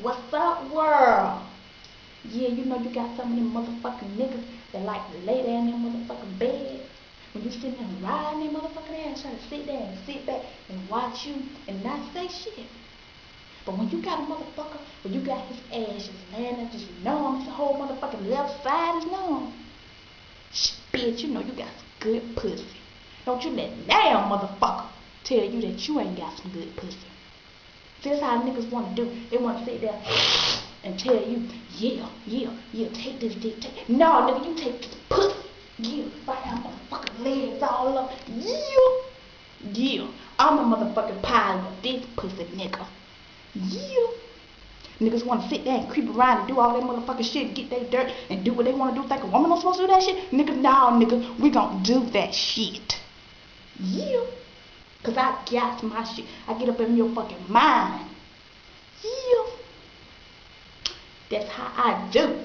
What's up, world? Yeah, you know you got some of them motherfucking niggas that like to lay there in their motherfucking bed. When you sitting there riding their motherfucking ass, trying to sit there and sit back and watch you and not say shit. But when you got a motherfucker, when you got his ass just laying there just numb, his whole motherfucking left side is numb. Bitch, you know you got some good pussy. Don't you let damn motherfucker tell you that you ain't got some good pussy. See, that's how niggas want to do. They want to sit there and tell you, yeah, take this dick, take. No, nigga, you take this pussy. Yeah, right out motherfucking legs all up. Yeah, I'm a motherfucking pilot of this pussy, nigga. Yeah. Niggas want to sit there and creep around and do all that motherfucking shit and get their dirt and do what they want to do. Think a woman not supposed to do that shit? Nigga, nah, nigga, we gon' do that shit. Yeah. Cause I got my shit. I get up in your fucking mind. Yeah. That's how I do.